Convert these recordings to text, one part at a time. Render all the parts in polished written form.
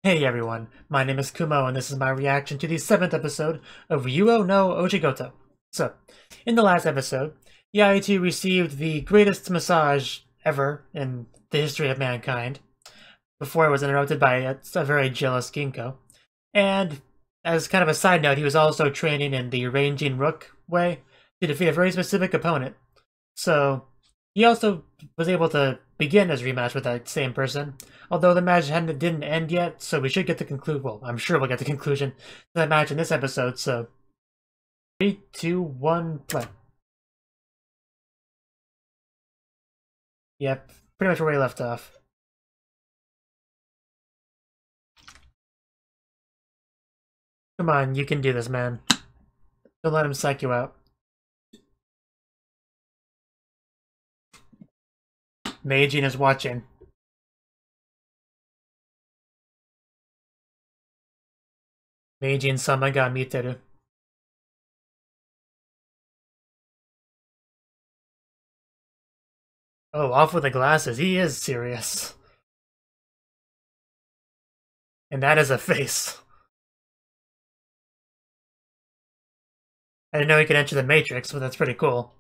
Hey everyone, my name is Kumo and this is my reaction to the 7th episode of Ryuuou no Oshigoto. So, in the last episode, Yaitu received the greatest massage ever in the history of mankind, before it was interrupted by a very jealous Ginkgo. And, as kind of a side note, he was also training in the ranging rook way to defeat a very specific opponent. So, he also was able to begin his rematch with that same person, although the match didn't end yet, so we should get the conclusion. Well, I'm sure we'll get the conclusion to that match in this episode, so 3, 2, 1, play. Yep, pretty much where we left off. Come on, you can do this, man. Don't let him psych you out. Meijin is watching. Meijin-sama ga miteru. Oh, off with the glasses. He is serious. And that is a face. I didn't know he could enter the Matrix, but that's pretty cool.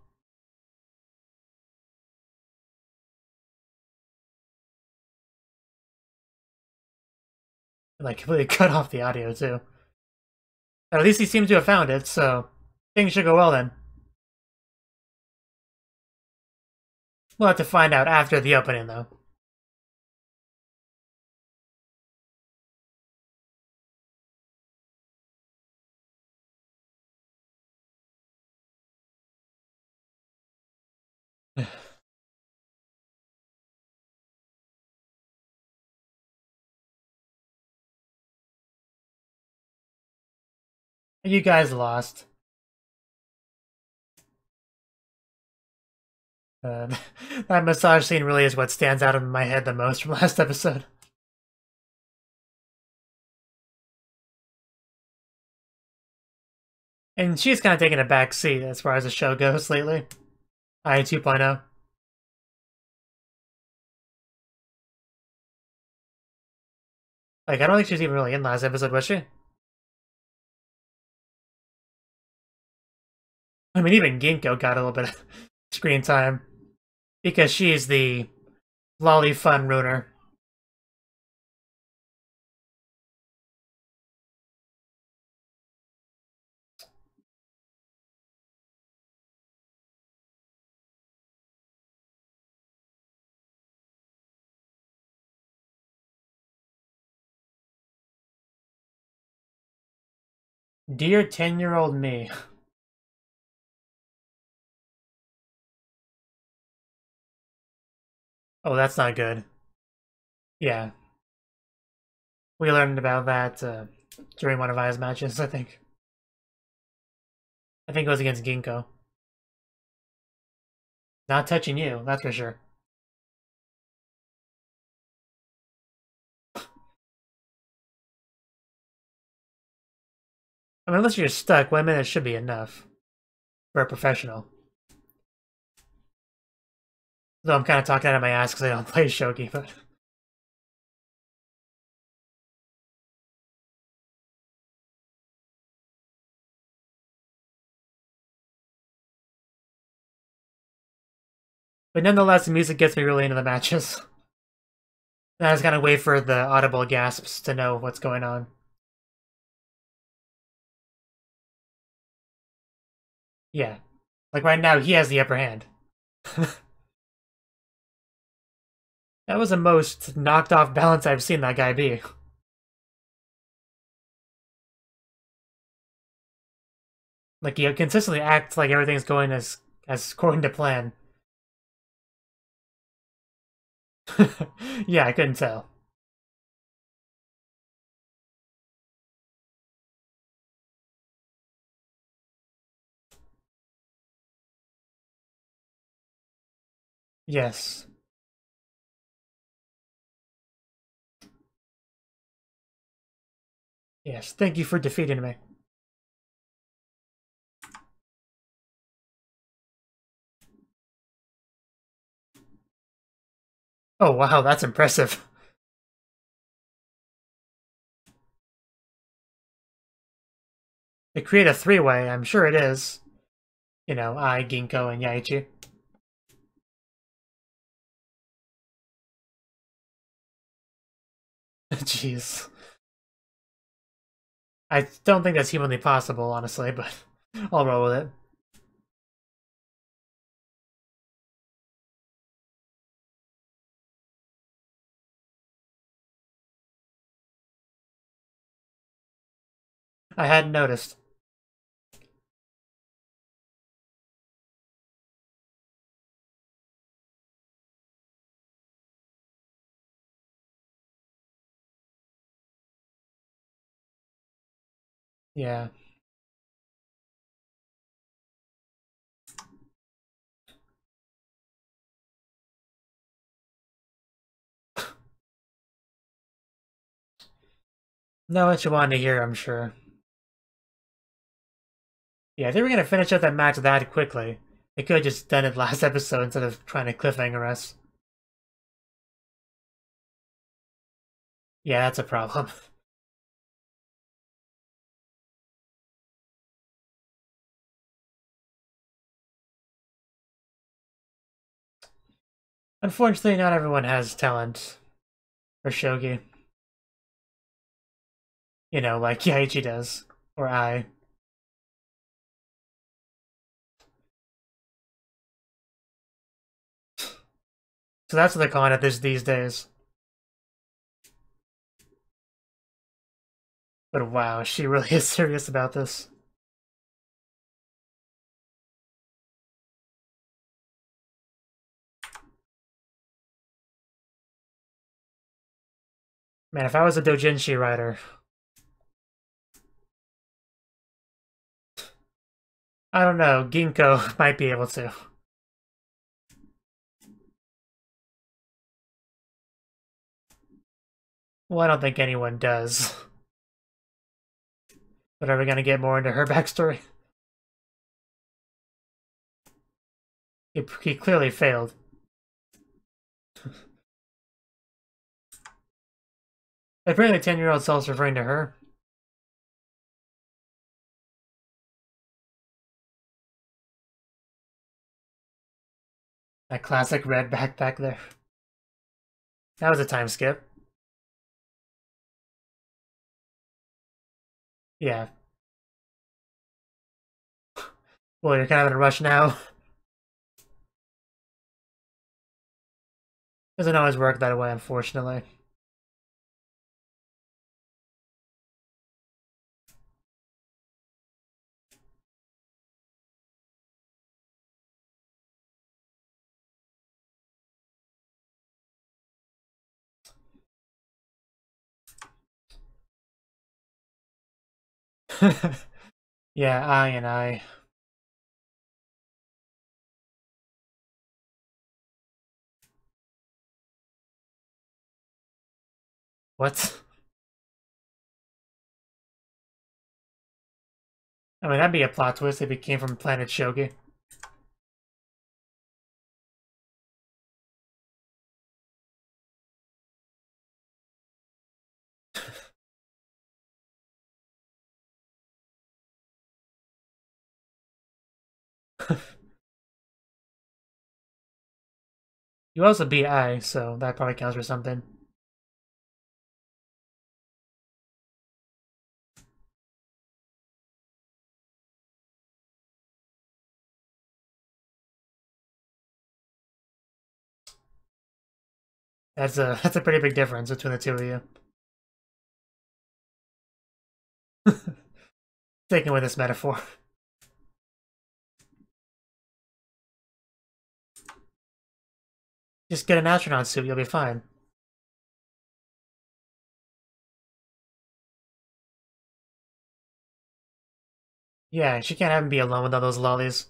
Like, completely cut off the audio, too. At least he seems to have found it, so things should go well then. We'll have to find out after the opening, though. You guys lost. Uh, that massage scene really is what stands out in my head the most from last episode. And she's kind of taking a back seat as far as the show goes lately. I 2.0. Like, I don't think she was even really in last episode, was she? I mean, even Ginkgo got a little bit of screen time. Because she's the lolly fun ruiner. Dear 10-year-old me. Oh, that's not good. Yeah. We learned about that during one of Aya's matches, I think. I think it was against Ginkgo. Not touching you, that's for sure. I mean, unless you're stuck, 1 minute should be enough for a professional. Though I'm kind of talking out of my ass because I don't play shogi, but... But nonetheless, the music gets me really into the matches. And I just gotta wait for the audible gasps to know what's going on. Yeah. Like right now, he has the upper hand. That was the most knocked off balance I've seen that guy be. Like, he consistently acts like everything's going as according to plan. Yeah, I couldn't tell. Yes. Yes, thank you for defeating me. Oh wow, that's impressive. To create a three-way, I'm sure it is. You know, I, Ginkgo, and Yaichi. Jeez. I don't think that's humanly possible, honestly, but I'll roll with it. I hadn't noticed. Yeah. Know what you wanted to hear, I'm sure. Yeah, they were gonna finish up that match that quickly. They could have just done it last episode instead of trying to cliffhanger us. Yeah, that's a problem. Unfortunately, not everyone has talent for shogi. You know, like Yaichi does. Or I. So that's what they're calling it these days. But wow, she really is serious about this. Man, if I was a doujinshi writer, I don't know, Ginkgo might be able to. Well, I don't think anyone does. But are we gonna get more into her backstory? He clearly failed. Apparently 10-year-old self's referring to her. That classic red backpack there. That was a time skip. Yeah. Well, you're kind of in a rush now. Doesn't always work that way, unfortunately. Yeah, I and I. What? I mean, that'd be a plot twist if it came from Planet Shogi. You also beat I, so that probably counts for something. That's a pretty big difference between the two of you. Sticking with this metaphor. Just get an astronaut suit, you'll be fine. Yeah, she can't have him be alone with all those lollies.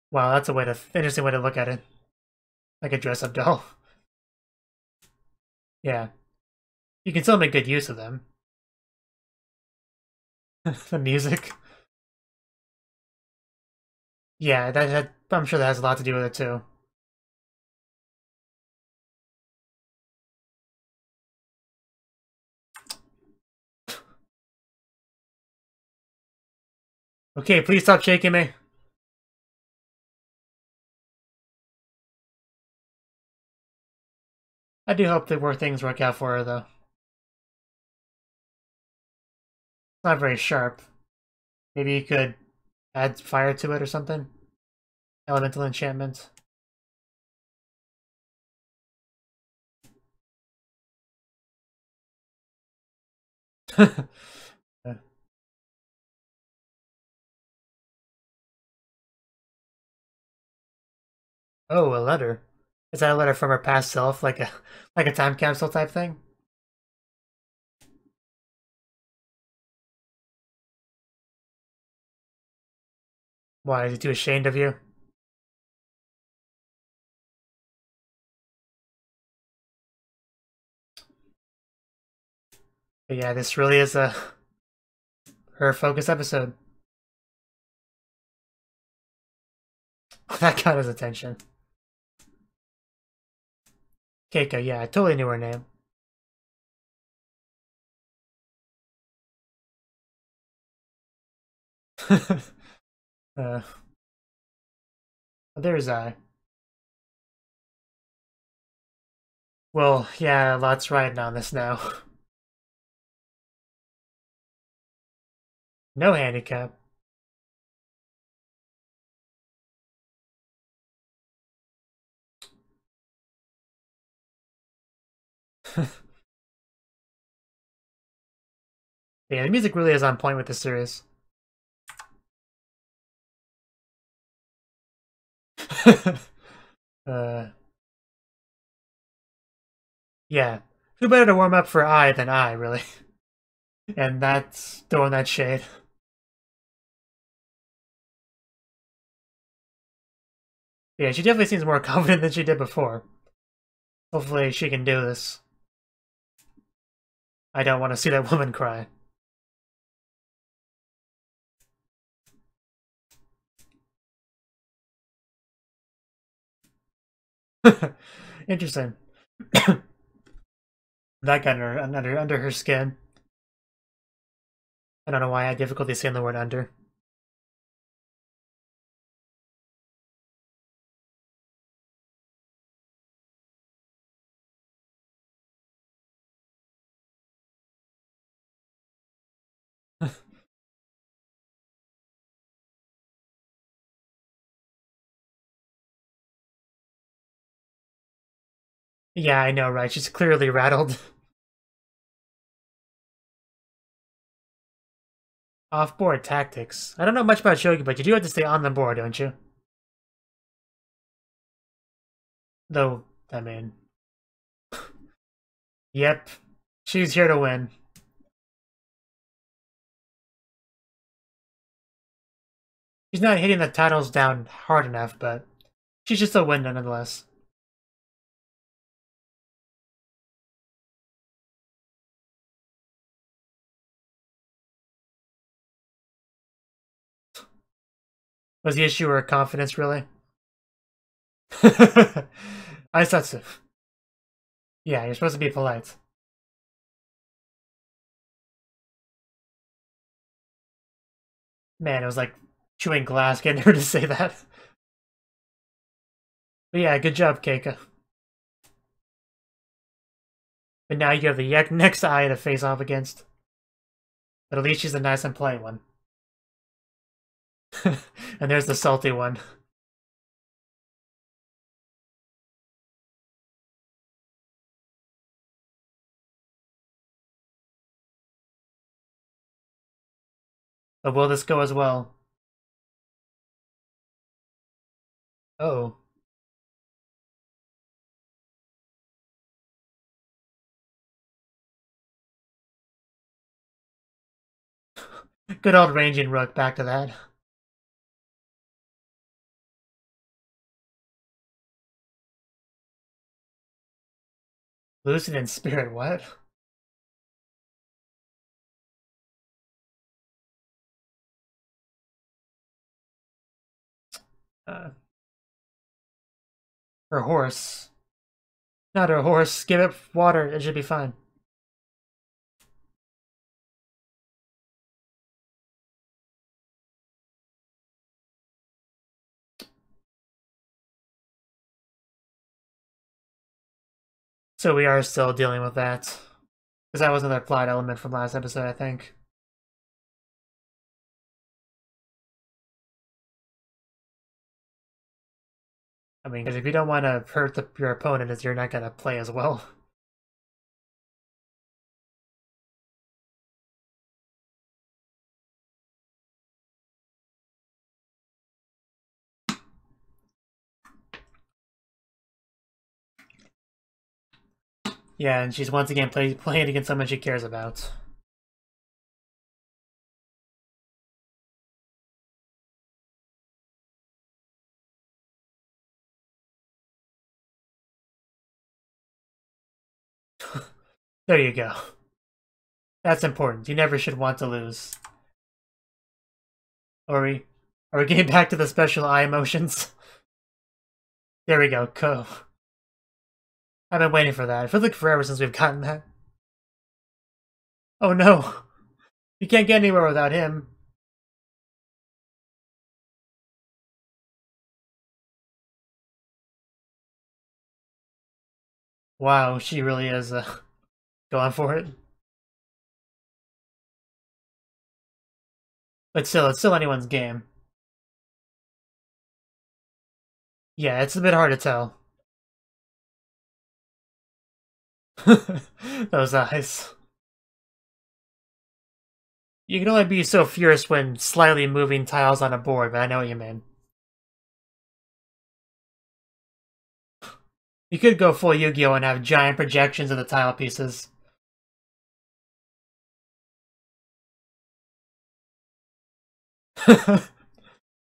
Wow, that's a interesting way to look at it. Like a dress-up doll. Yeah. You can still make good use of them. The music. Yeah, I'm sure that has a lot to do with it too. Okay, please stop shaking me. I do hope that things work out for her, though. It's not very sharp. Maybe you could add fire to it or something? Elemental enchantment. Oh, a letter. Is that a letter from her past self, like a time capsule type thing? Why, is he too ashamed of you? But yeah, this really is a her focus episode. That got his attention. Keiko, yeah, I totally knew her name. uh, there's I. Well, yeah, lots riding on this now. No handicap. Yeah, the music really is on point with the series. uh, yeah. Who better to warm up for I than I, really? And that's throwing that shade. Yeah, she definitely seems more confident than she did before. Hopefully she can do this. I don't want to see that woman cry. Interesting. That got under her skin. I don't know why I had difficulty saying the word under. Yeah, I know, right? She's clearly rattled. Off-board tactics. I don't know much about shogi, but you do have to stay on the board, don't you? Though, I mean... Yep. She's here to win. She's not hitting the titles down hard enough, but she should still win nonetheless. Was the issue her confidence, really? I thought so. Yeah, you're supposed to be polite. Man, it was like chewing glass getting her to say that. But yeah, good job, Keika. But now you have the next eye to face off against. But at least she's a nice and polite one. And there's the salty one. But will this go as well? Oh. Good old ranging rook, back to that. Lucid in spirit, what? Uh, her horse. Not her horse. Give it water. It should be fine. So we are still dealing with that. Because that was another plot element from last episode, I think. I mean, because if you don't want to hurt your opponent, you're not going to play as well. Yeah, and she's once again playing against someone she cares about. There you go. That's important. You never should want to lose. Are we getting back to the special eye emotions? There we go, Ko. I've been waiting for that. It feels like forever since we've gotten that. Oh no! You can't get anywhere without him. Wow, she really is going for it. But still, it's still anyone's game. Yeah, it's a bit hard to tell. Those eyes. You can only be so furious when slightly moving tiles on a board, but I know what you mean. You could go full Yu-Gi-Oh! And have giant projections of the tile pieces.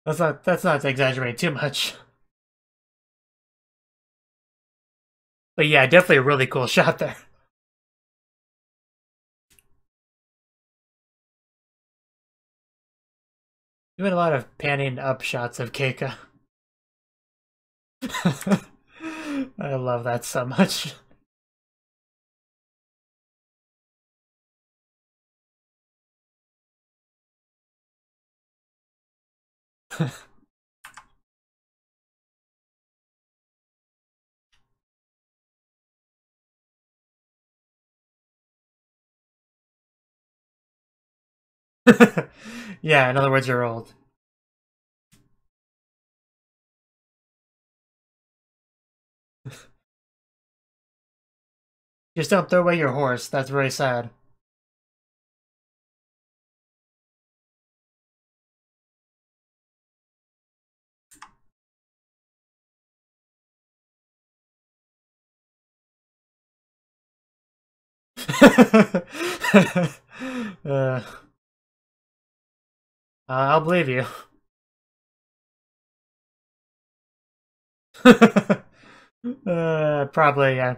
That's not to exaggerate too much. But yeah, definitely a really cool shot there. Doing a lot of panning up shots of Keika. I love that so much. Yeah, in other words, you're old. Just don't throw away your horse. That's very sad. uh, I'll believe you. Probably, yeah.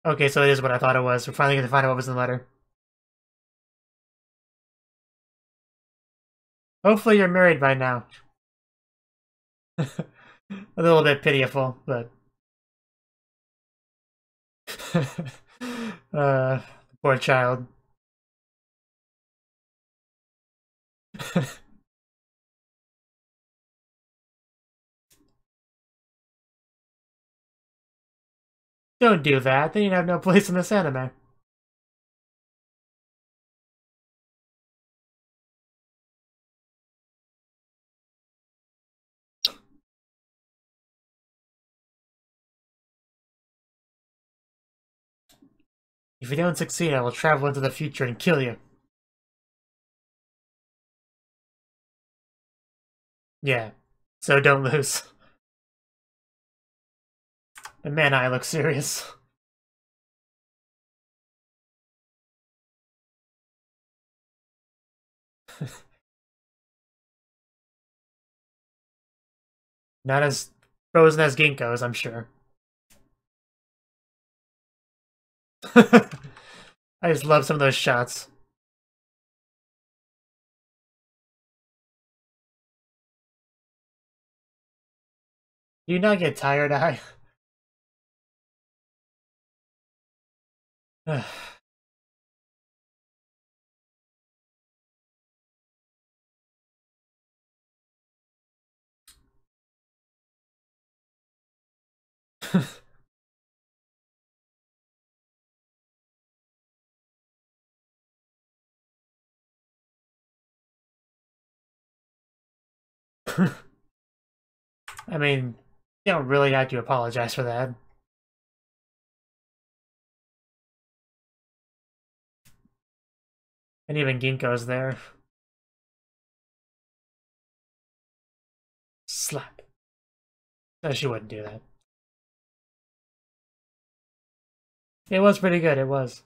Okay, so it is what I thought it was. We're finally going to find out what was in the letter. Hopefully you're married by now. A little bit pitiful, but... Poor child. Don't do that, then you'd have no place in this anime. If you don't succeed, I will travel into the future and kill you. Yeah, so don't lose. But man, I look serious. Not as frozen as Ginkgo's, I'm sure. I just love some of those shots. Do you not get tired, I? I mean, you don't really have to apologize for that. And even Ginkgo's there. Slap. No, she wouldn't do that. It was pretty good, it was.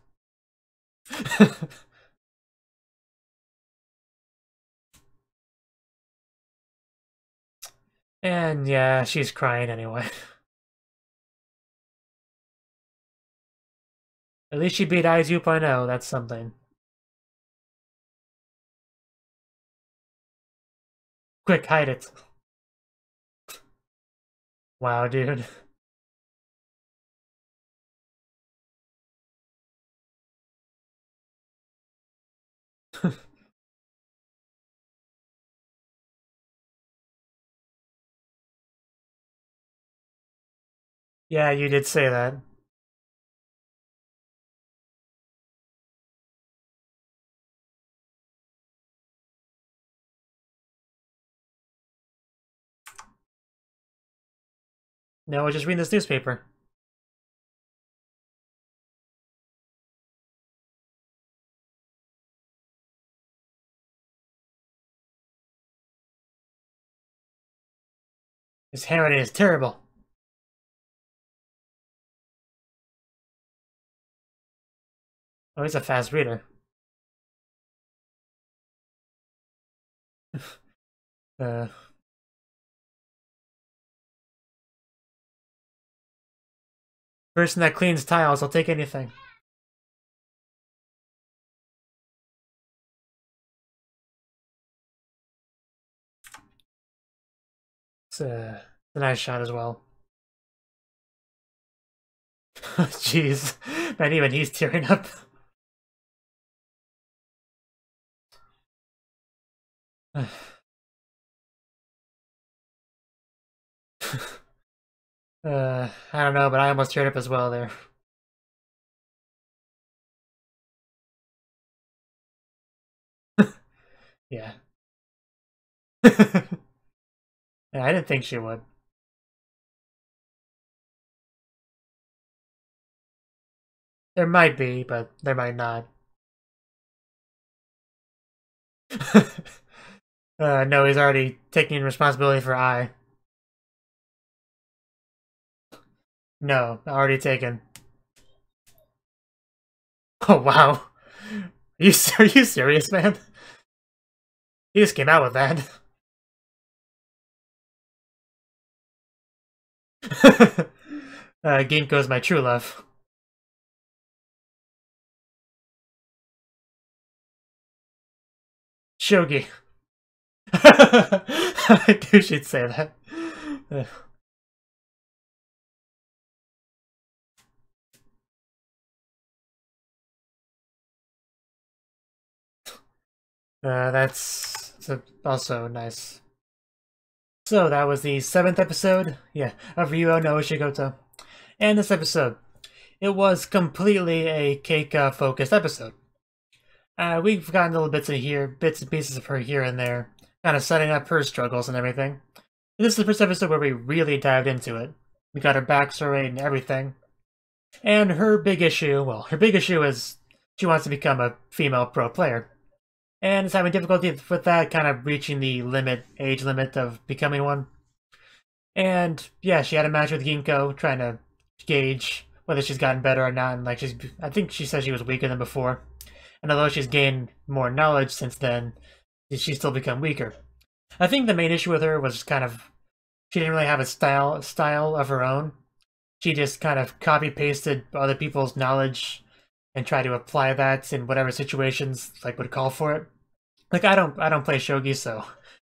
And yeah, she's crying anyway. At least she beat I 2.0, that's something. Quick, hide it. Wow, dude. Yeah, you did say that. No, just read this newspaper. His handwriting is terrible. Oh, he's a fast reader. uh... Person that cleans tiles, I'll take anything. It's a nice shot as well. Jeez. Man, even he's tearing up. I don't know, but I almost teared up as well there. Yeah. Yeah, I didn't think she would. There might be, but there might not. No, he's already taking responsibility for I. No, already taken. Oh, wow. Are you serious, man? He just came out with that. Ginkgo's my true love. Shogi. I knew she'd say that. That's also nice. So that was the 7th episode, of Ryuuou no Oshigoto. And this episode, it was completely a Keika-focused episode. We've gotten little bits and pieces of her here and there, kind of setting up her struggles and everything. This is the first episode where we really dived into it. We got her backstory and everything. And her big issue is she wants to become a female pro player. And is having difficulty with that, kind of reaching the age limit of becoming one. And yeah, she had a match with Ginkgo, trying to gauge whether she's gotten better or not. And I think she said she was weaker than before. And although she's gained more knowledge since then, she's still become weaker. I think the main issue with her was kind of she didn't really have a style of her own. She just kind of copy pasted other people's knowledge and try to apply that in whatever situations like would call for it. Like I don't play shogi, so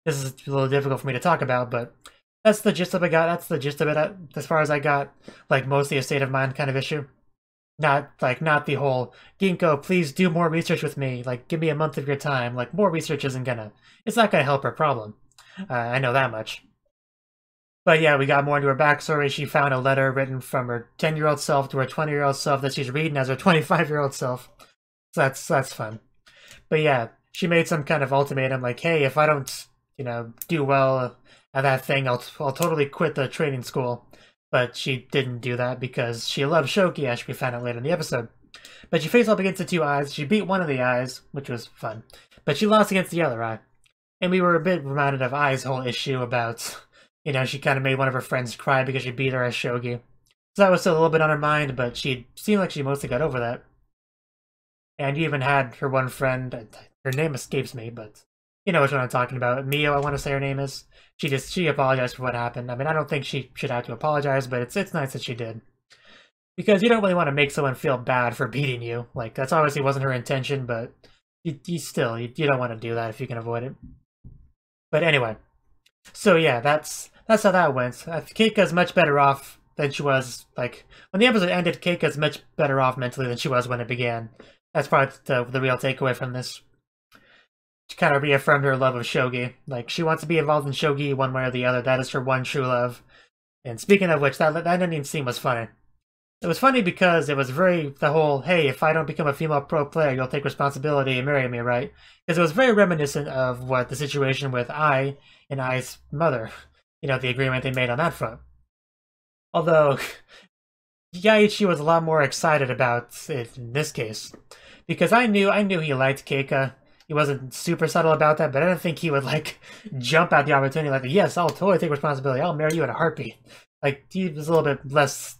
this is a little difficult for me to talk about, but that's the gist of it. That's the gist of it as far as I got, like mostly a state of mind kind of issue. Not the whole, Ginkgo, please do more research with me, like give me a month of your time. Like more research it's not gonna help her problem. I know that much. But yeah, we got more into her backstory. She found a letter written from her 10-year-old self to her 20-year-old self that she's reading as her 25-year-old self. So that's fun. But yeah, she made some kind of ultimatum like, hey, if I don't, do well at that thing, I'll totally quit the training school. But she didn't do that because she loved shogi, as we found out later in the episode. But she faced up against the two eyes. She beat one of the eyes, which was fun. But she lost against the other eye. And we were a bit reminded of Ai's whole issue about, she kind of made one of her friends cry because she beat her at shogi. So that was still a little bit on her mind, but she seemed like she mostly got over that. And you even had her one friend, her name escapes me, but you know which one I'm talking about. Mio, I want to say her name is. She apologized for what happened. I mean, I don't think she should have to apologize, but it's nice that she did. Because you don't really want to make someone feel bad for beating you. Like, that's obviously wasn't her intention, but you don't want to do that if you can avoid it. But anyway. So yeah, that's how that went. Keika's much better off than she was, like, when the episode ended, Keika's much better off mentally than she was when it began. That's probably the real takeaway from this. She kind of reaffirmed her love of shogi. Like, she wants to be involved in shogi one way or the other. That is her one true love. And speaking of which, that ending scene was funny. It was funny because it was the whole, hey, if I don't become a female pro player, you'll take responsibility and marry me, right? Because it was very reminiscent of what the situation with Ai and Ai's mother. The agreement they made on that front. Although, Yaichi was a lot more excited about it in this case. Because I knew he liked Keika. He wasn't super subtle about that, but I didn't think he would, like, jump at the opportunity like, yes, I'll totally take responsibility. I'll marry you in a heartbeat. Like, he was a little bit less,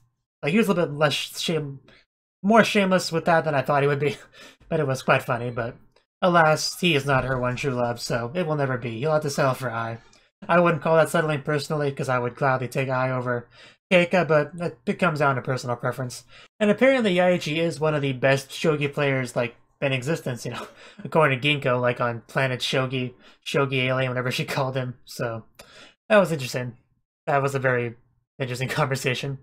more shameless with that than I thought he would be. But it was quite funny, but alas, he is not her one true love, so it will never be. You'll have to settle for Ai. I wouldn't call that settling personally, because I would gladly take Ai over Keika, but it comes down to personal preference. And apparently Yaichi is one of the best shogi players, like, in existence, according to Ginkgo, like on Planet Shogi Alien, whatever she called him. So that was interesting. That was a very interesting conversation.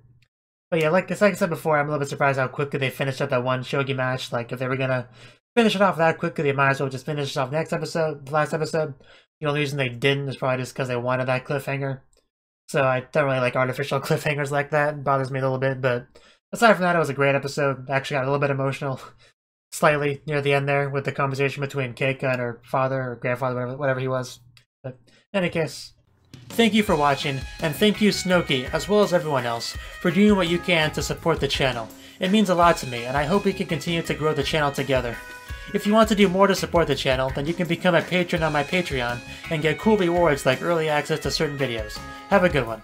But yeah, like I said before, I'm a little bit surprised how quickly they finished up that one shogi match. Like, if they were gonna finish it off that quickly, they might as well just finish it off last episode. The only reason they didn't is probably just because they wanted that cliffhanger. So I don't really like artificial cliffhangers like that. It bothers me a little bit, but aside from that, it was a great episode. Actually got a little bit emotional. Slightly near the end there with the conversation between Keika and her father or grandfather, whatever he was. But in any case, thank you for watching, and thank you Cnouki, as well as everyone else, for doing what you can to support the channel. It means a lot to me, and I hope we can continue to grow the channel together. If you want to do more to support the channel, then you can become a patron on my Patreon and get cool rewards like early access to certain videos. Have a good one.